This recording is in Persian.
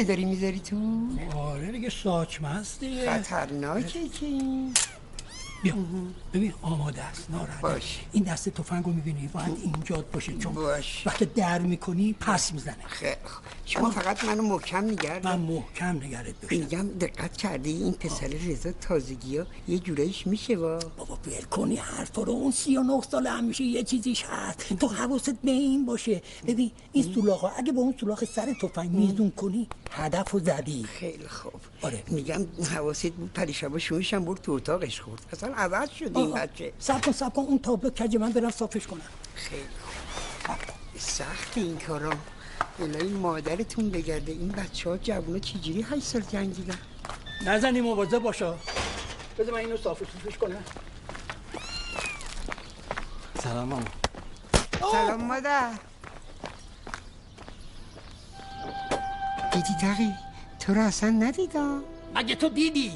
داری میذاری تو؟ آره دیگه ساچمست دیگه. خطرناکه که این. بیا ببین آماده است ناراحت باش. این دسته تفنگو میبینی باید اینجا باشه چون باش. وقتی در میکنی پس میزنه. خیلی خوب. شما فقط منو محکم نگرد. من محکم نگرت داشتم. میگم دقت کردی این پسر رضا تازگی ها یه جورایش میشه با بابا ول کنی حرفا رو. اون 39 ساله همیشه یه چیزیش هست. تو حواست به این باشه. ببین این سولاخ اگه با اون سولاخ سر تفنگ میزون کنی هدفو زدی. خیلی خوب. آره. میگم حواست بود پریشبا شونش هم برد تو اتاقش خورد. اصلا عوض شد این بچه. صبر کن اون تابلو کج من برم صافش کنم. خیلی خوب. سخت این کارا. الهی مادرتون بگرده این بچه ها جوونا چجوری 8 سال جنگیدن. نزنی مواظب باشا. بذار من اینو صافش کنم. سلام ماما. سلام مادر. دیدی تقی تو رو اصلا ندیدم. مگه تو دیدی؟